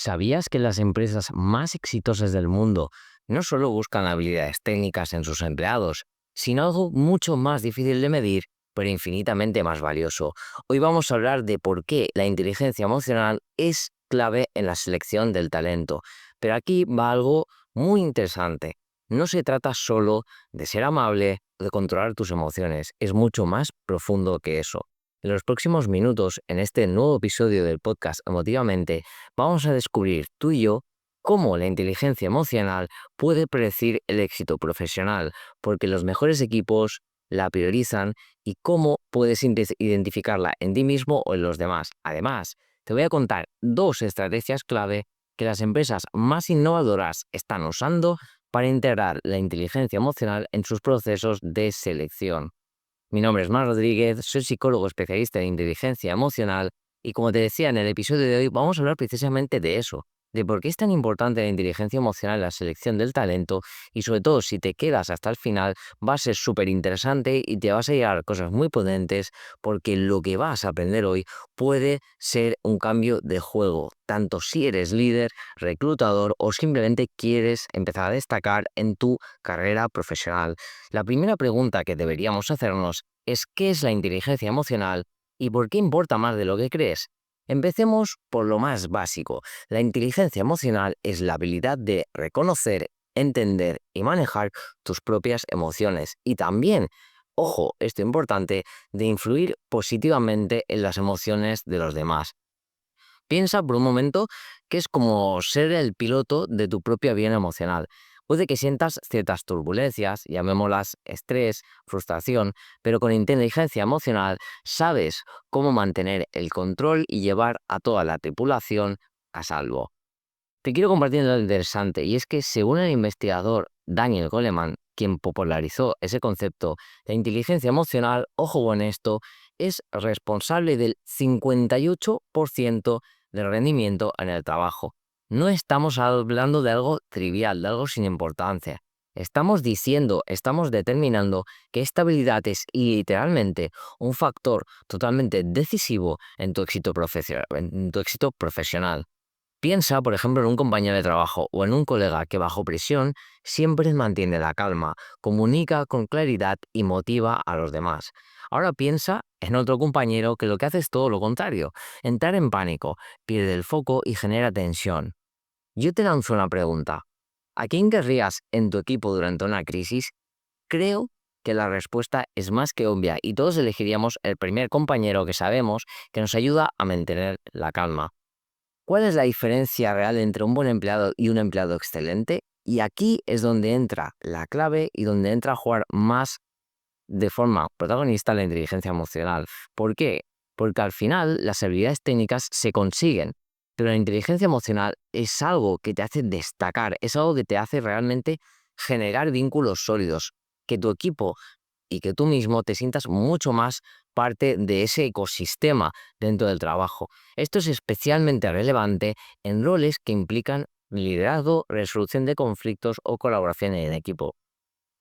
¿Sabías que las empresas más exitosas del mundo no solo buscan habilidades técnicas en sus empleados, sino algo mucho más difícil de medir, pero infinitamente más valioso? Hoy vamos a hablar de por qué la inteligencia emocional es clave en la selección del talento. Pero aquí va algo muy interesante. No se trata solo de ser amable o de controlar tus emociones, es mucho más profundo que eso. En los próximos minutos, en este nuevo episodio del podcast Emotivamente, vamos a descubrir tú y yo cómo la inteligencia emocional puede predecir el éxito profesional, porque los mejores equipos la priorizan y cómo puedes identificarla en ti mismo o en los demás. Además, te voy a contar dos estrategias clave que las empresas más innovadoras están usando para integrar la inteligencia emocional en sus procesos de selección. Mi nombre es Mar Rodríguez, soy psicólogo especialista en inteligencia emocional y como te decía en el episodio de hoy vamos a hablar precisamente de eso, de por qué es tan importante la inteligencia emocional en la selección del talento y sobre todo si te quedas hasta el final va a ser súper interesante y te vas a llevar cosas muy potentes porque lo que vas a aprender hoy puede ser un cambio de juego, tanto si eres líder, reclutador o simplemente quieres empezar a destacar en tu carrera profesional. La primera pregunta que deberíamos hacernos es ¿qué es la inteligencia emocional y por qué importa más de lo que crees? Empecemos por lo más básico. La inteligencia emocional es la habilidad de reconocer, entender y manejar tus propias emociones y también, ojo, esto importante, de influir positivamente en las emociones de los demás. Piensa por un momento que es como ser el piloto de tu propio avión emocional. Puede que sientas ciertas turbulencias, llamémoslas estrés, frustración, pero con inteligencia emocional sabes cómo mantener el control y llevar a toda la tripulación a salvo. Te quiero compartir algo interesante y es que según el investigador Daniel Goleman, quien popularizó ese concepto, la inteligencia emocional, ojo con esto, es responsable del 58% del rendimiento en el trabajo. No estamos hablando de algo trivial, de algo sin importancia. Estamos diciendo, estamos determinando que esta habilidad es literalmente un factor totalmente decisivo en tu éxito profesional. Piensa, por ejemplo, en un compañero de trabajo o en un colega que bajo presión siempre mantiene la calma, comunica con claridad y motiva a los demás. Ahora piensa en otro compañero que lo que hace es todo lo contrario, entrar en pánico, pierde el foco y genera tensión. Yo te lanzo una pregunta. ¿A quién querrías en tu equipo durante una crisis? Creo que la respuesta es más que obvia y todos elegiríamos el primer compañero que sabemos que nos ayuda a mantener la calma. ¿Cuál es la diferencia real entre un buen empleado y un empleado excelente? Y aquí es donde entra la clave y donde entra a jugar más de forma protagonista la inteligencia emocional. ¿Por qué? Porque al final las habilidades técnicas se consiguen, pero la inteligencia emocional es algo que te hace destacar, es algo que te hace realmente generar vínculos sólidos, que tu equipo y que tú mismo te sientas mucho más parte de ese ecosistema dentro del trabajo. Esto es especialmente relevante en roles que implican liderazgo, resolución de conflictos o colaboración en equipo.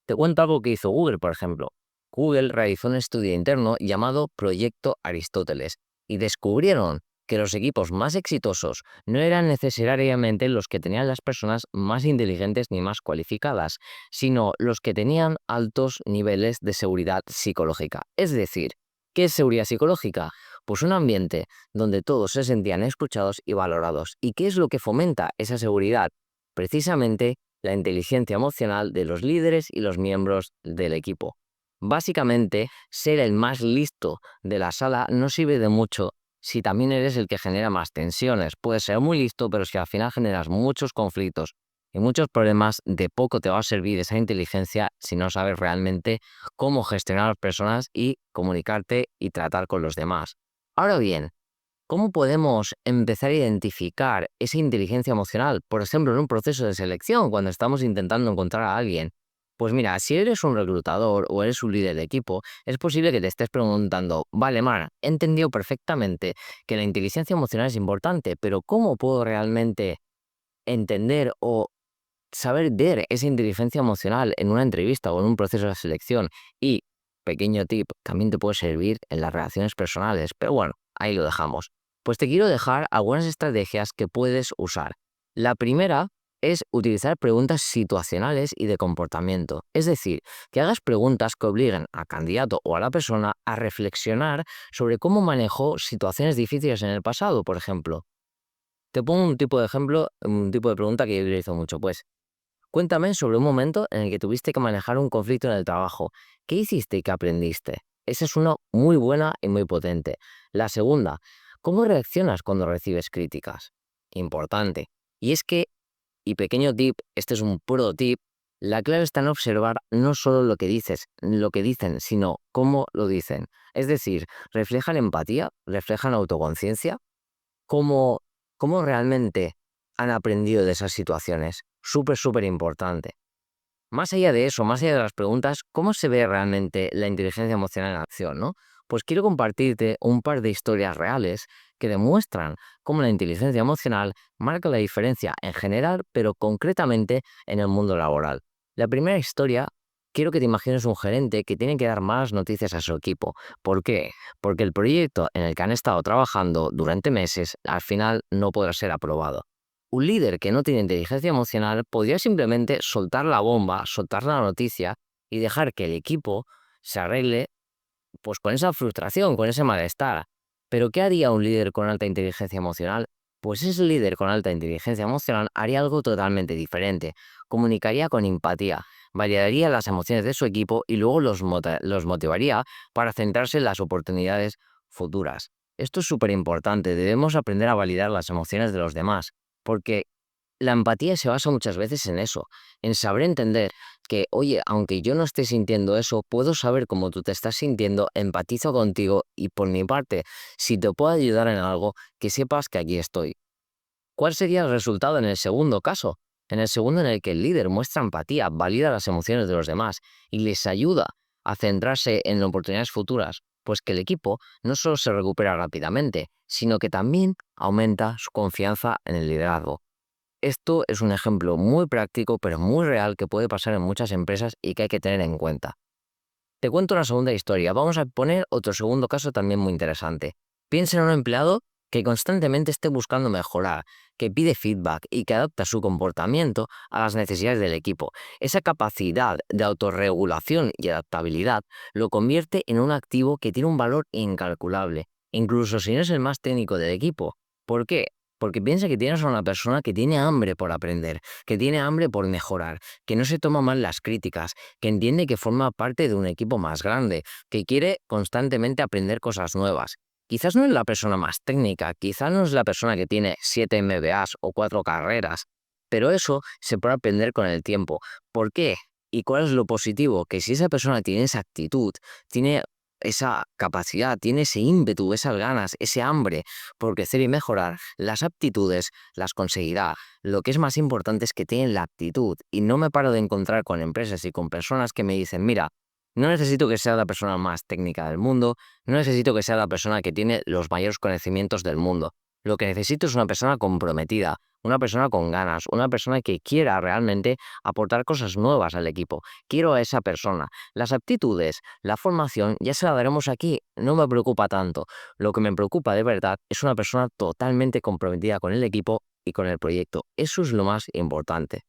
Te cuento algo que hizo Google, por ejemplo. Google realizó un estudio interno llamado Proyecto Aristóteles y descubrieron que los equipos más exitosos no eran necesariamente los que tenían las personas más inteligentes ni más cualificadas, sino los que tenían altos niveles de seguridad psicológica. Es decir, ¿qué es seguridad psicológica? Pues un ambiente donde todos se sentían escuchados y valorados. ¿Y qué es lo que fomenta esa seguridad? Precisamente la inteligencia emocional de los líderes y los miembros del equipo. Básicamente, ser el más listo de la sala no sirve de mucho si también eres el que genera más tensiones. Puedes ser muy listo, pero si al final generas muchos conflictos y muchos problemas, de poco te va a servir esa inteligencia si no sabes realmente cómo gestionar a las personas y comunicarte y tratar con los demás. Ahora bien, ¿cómo podemos empezar a identificar esa inteligencia emocional, por ejemplo, en un proceso de selección, cuando estamos intentando encontrar a alguien? Pues mira, si eres un reclutador o eres un líder de equipo, es posible que te estés preguntando, vale, Mar, he entendido perfectamente que la inteligencia emocional es importante, pero ¿cómo puedo realmente entender o saber ver esa inteligencia emocional en una entrevista o en un proceso de selección? Y, pequeño tip, también te puede servir en las relaciones personales, pero bueno, ahí lo dejamos. Pues te quiero dejar algunas estrategias que puedes usar. La primera es utilizar preguntas situacionales y de comportamiento. Es decir, que hagas preguntas que obliguen al candidato o a la persona a reflexionar sobre cómo manejó situaciones difíciles en el pasado, por ejemplo. Te pongo un tipo de ejemplo, un tipo de pregunta que yo utilizo mucho, pues. Cuéntame sobre un momento en el que tuviste que manejar un conflicto en el trabajo. ¿Qué hiciste y qué aprendiste? Esa es una muy buena y muy potente. La segunda, ¿cómo reaccionas cuando recibes críticas? Importante. Y es que, y pequeño tip, este es un pro tip, la clave está en observar no solo lo que dices, lo que dicen, sino cómo lo dicen. Es decir, ¿reflejan empatía? ¿Reflejan autoconciencia? ¿Cómo, cómo realmente han aprendido de esas situaciones? Súper, súper importante. Más allá de eso, más allá de las preguntas, ¿cómo se ve realmente la inteligencia emocional en acción, no? Pues quiero compartirte un par de historias reales que demuestran cómo la inteligencia emocional marca la diferencia en general, pero concretamente en el mundo laboral. La primera historia, quiero que te imagines un gerente que tiene que dar malas noticias a su equipo. ¿Por qué? Porque el proyecto en el que han estado trabajando durante meses al final no podrá ser aprobado. Un líder que no tiene inteligencia emocional podría simplemente soltar la bomba, soltar la noticia y dejar que el equipo se arregle pues con esa frustración, con ese malestar. Pero ¿qué haría un líder con alta inteligencia emocional? Pues ese líder con alta inteligencia emocional haría algo totalmente diferente. Comunicaría con empatía, validaría las emociones de su equipo y luego los motivaría para centrarse en las oportunidades futuras. Esto es súper importante, debemos aprender a validar las emociones de los demás, porque la empatía se basa muchas veces en eso, en saber entender que, oye, aunque yo no esté sintiendo eso, puedo saber cómo tú te estás sintiendo, empatizo contigo y por mi parte, si te puedo ayudar en algo, que sepas que aquí estoy. ¿Cuál sería el resultado en el segundo caso? En el segundo en el que el líder muestra empatía, valida las emociones de los demás y les ayuda a centrarse en oportunidades futuras, pues que el equipo no solo se recupera rápidamente, sino que también aumenta su confianza en el liderazgo. Esto es un ejemplo muy práctico, pero muy real que puede pasar en muchas empresas y que hay que tener en cuenta. Te cuento una segunda historia. Vamos a poner otro segundo caso también muy interesante. Piensa en un empleado que constantemente esté buscando mejorar, que pide feedback y que adapta su comportamiento a las necesidades del equipo. Esa capacidad de autorregulación y adaptabilidad lo convierte en un activo que tiene un valor incalculable, incluso si no es el más técnico del equipo. ¿Por qué? Porque piensa que tienes a una persona que tiene hambre por aprender, que tiene hambre por mejorar, que no se toma mal las críticas, que entiende que forma parte de un equipo más grande, que quiere constantemente aprender cosas nuevas. Quizás no es la persona más técnica, quizás no es la persona que tiene 7 MBAs o 4 carreras, pero eso se puede aprender con el tiempo. ¿Por qué? ¿Y cuál es lo positivo? Que si esa persona tiene esa actitud, tiene esa capacidad, tiene ese ímpetu, esas ganas, ese hambre por crecer y mejorar, las aptitudes las conseguirá. Lo que es más importante es que tienen la actitud y no me paro de encontrar con empresas y con personas que me dicen, mira, no necesito que sea la persona más técnica del mundo, no necesito que sea la persona que tiene los mayores conocimientos del mundo. Lo que necesito es una persona comprometida, una persona con ganas, una persona que quiera realmente aportar cosas nuevas al equipo. Quiero a esa persona. Las aptitudes, la formación, ya se la daremos aquí, no me preocupa tanto. Lo que me preocupa de verdad es una persona totalmente comprometida con el equipo y con el proyecto. Eso es lo más importante.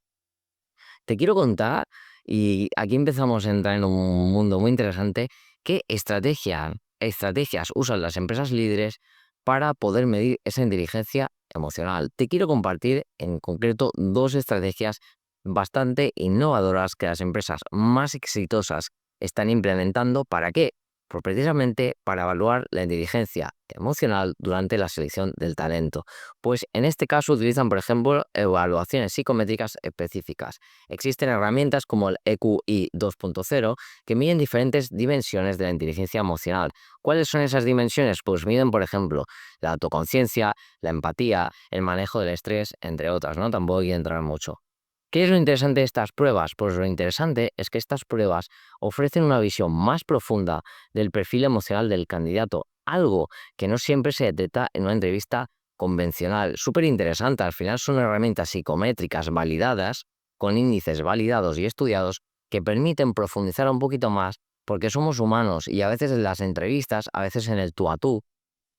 Te quiero contar, y aquí empezamos a entrar en un mundo muy interesante, qué estrategias usan las empresas líderes para poder medir esa inteligencia emocional. Te quiero compartir en concreto dos estrategias bastante innovadoras que las empresas más exitosas están implementando. ¿Para qué? Pues precisamente para evaluar la inteligencia emocional durante la selección del talento. Pues en este caso utilizan, por ejemplo, evaluaciones psicométricas específicas. Existen herramientas como el EQI 2.0 que miden diferentes dimensiones de la inteligencia emocional. ¿Cuáles son esas dimensiones? Pues miden, por ejemplo, la autoconciencia, la empatía, el manejo del estrés, entre otras, ¿no? Tampoco hay que entrar mucho. ¿Qué es lo interesante de estas pruebas? Pues lo interesante es que estas pruebas ofrecen una visión más profunda del perfil emocional del candidato, algo que no siempre se detecta en una entrevista convencional. Súper interesante, al final son herramientas psicométricas validadas, con índices validados y estudiados, que permiten profundizar un poquito más, porque somos humanos y a veces en las entrevistas, a veces en el tú a tú,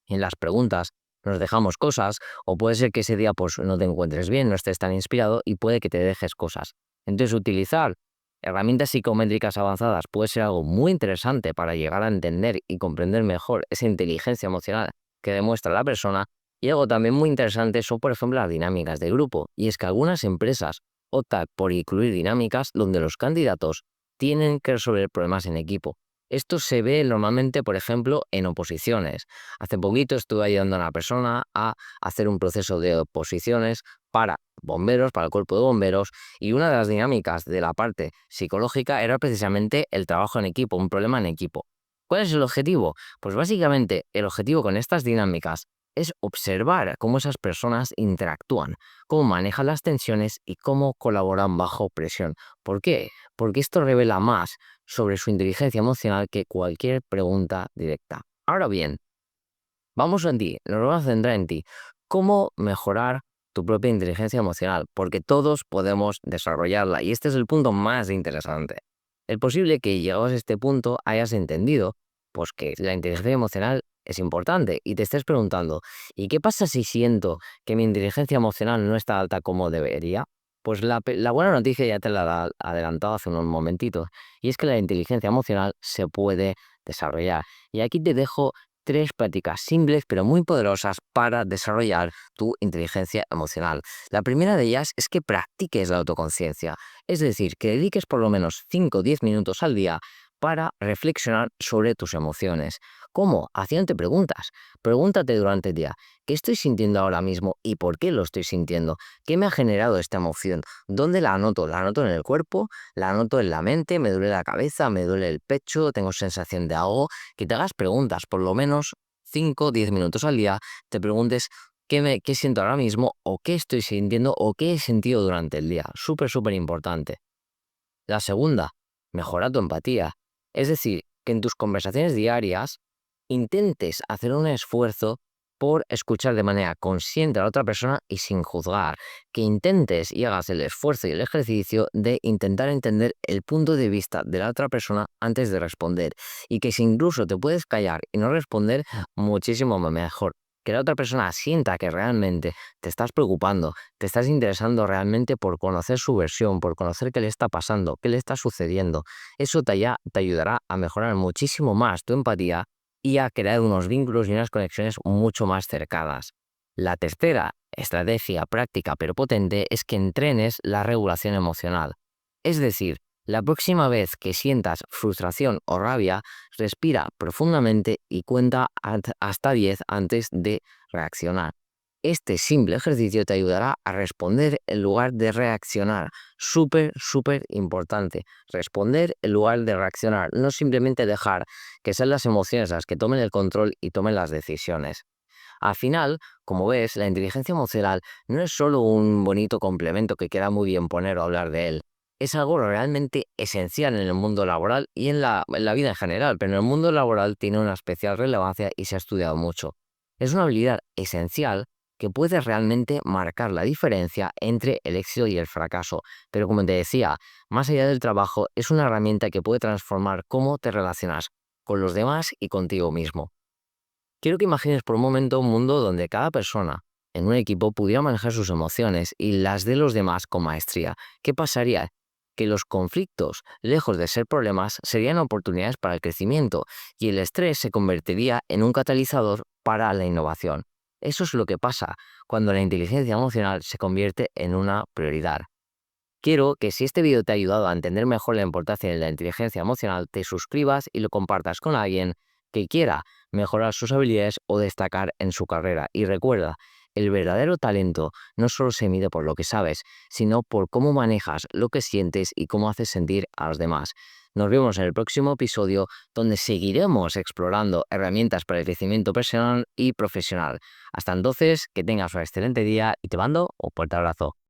en las preguntas, nos dejamos cosas, o puede ser que ese día pues no te encuentres bien, no estés tan inspirado y puede que te dejes cosas. Entonces, utilizar herramientas psicométricas avanzadas puede ser algo muy interesante para llegar a entender y comprender mejor esa inteligencia emocional que demuestra la persona. Y algo también muy interesante son, por ejemplo, las dinámicas de grupo. Y es que algunas empresas optan por incluir dinámicas donde los candidatos tienen que resolver problemas en equipo. Esto se ve normalmente, por ejemplo, en oposiciones. Hace poquito estuve ayudando a una persona a hacer un proceso de oposiciones para bomberos, para el cuerpo de bomberos, y una de las dinámicas de la parte psicológica era precisamente el trabajo en equipo, un problema en equipo. ¿Cuál es el objetivo? Pues básicamente el objetivo con estas dinámicas es observar cómo esas personas interactúan, cómo manejan las tensiones y cómo colaboran bajo presión. ¿Por qué? Porque esto revela más sobre su inteligencia emocional que cualquier pregunta directa. Ahora bien, vamos en ti, nos vamos a centrar en ti. ¿Cómo mejorar tu propia inteligencia emocional? Porque todos podemos desarrollarla y este es el punto más interesante. Es posible que llegados a este punto hayas entendido pues que la inteligencia emocional es importante y te estés preguntando, ¿y qué pasa si siento que mi inteligencia emocional no está alta como debería? Pues la buena noticia ya te la he adelantado hace unos momentitos y es que la inteligencia emocional se puede desarrollar. Y aquí te dejo tres prácticas simples pero muy poderosas para desarrollar tu inteligencia emocional. La primera de ellas es que practiques la autoconciencia, es decir, que dediques por lo menos 5 o 10 minutos al día para reflexionar sobre tus emociones. ¿Cómo? Haciéndote preguntas. Pregúntate durante el día, ¿qué estoy sintiendo ahora mismo y por qué lo estoy sintiendo? ¿Qué me ha generado esta emoción? ¿Dónde la anoto? ¿La anoto en el cuerpo? ¿La anoto en la mente? ¿Me duele la cabeza? ¿Me duele el pecho? ¿Tengo sensación de algo? Que te hagas preguntas, por lo menos 5 o 10 minutos al día, te preguntes qué siento ahora mismo o qué estoy sintiendo o qué he sentido durante el día. Súper, súper importante. La segunda, mejora tu empatía. Es decir, que en tus conversaciones diarias intentes hacer un esfuerzo por escuchar de manera consciente a la otra persona y sin juzgar. Que intentes y hagas el esfuerzo y el ejercicio de intentar entender el punto de vista de la otra persona antes de responder. Y que si incluso te puedes callar y no responder, muchísimo mejor. Que la otra persona sienta que realmente te estás preocupando, te estás interesando realmente por conocer su versión, por conocer qué le está pasando, qué le está sucediendo. Eso te ayudará a mejorar muchísimo más tu empatía y a crear unos vínculos y unas conexiones mucho más cercanas. La tercera estrategia práctica pero potente es que entrenes la regulación emocional. Es decir, la próxima vez que sientas frustración o rabia, respira profundamente y cuenta hasta 10 antes de reaccionar. Este simple ejercicio te ayudará a responder en lugar de reaccionar. Súper, súper importante. Responder en lugar de reaccionar. No simplemente dejar que sean las emociones las que tomen el control y tomen las decisiones. Al final, como ves, la inteligencia emocional no es solo un bonito complemento que queda muy bien poner o hablar de él. Es algo realmente esencial en el mundo laboral y en la vida en general, pero en el mundo laboral tiene una especial relevancia y se ha estudiado mucho. Es una habilidad esencial que puede realmente marcar la diferencia entre el éxito y el fracaso. Pero como te decía, más allá del trabajo, es una herramienta que puede transformar cómo te relacionas con los demás y contigo mismo. Quiero que imagines por un momento un mundo donde cada persona en un equipo pudiera manejar sus emociones y las de los demás con maestría. ¿Qué pasaría? Que los conflictos, lejos de ser problemas, serían oportunidades para el crecimiento y el estrés se convertiría en un catalizador para la innovación. Eso es lo que pasa cuando la inteligencia emocional se convierte en una prioridad. Quiero que si este vídeo te ha ayudado a entender mejor la importancia de la inteligencia emocional, te suscribas y lo compartas con alguien que quiera mejorar sus habilidades o destacar en su carrera. Y recuerda, el verdadero talento no solo se mide por lo que sabes, sino por cómo manejas lo que sientes y cómo haces sentir a los demás. Nos vemos en el próximo episodio donde seguiremos explorando herramientas para el crecimiento personal y profesional. Hasta entonces, que tengas un excelente día y te mando un fuerte abrazo.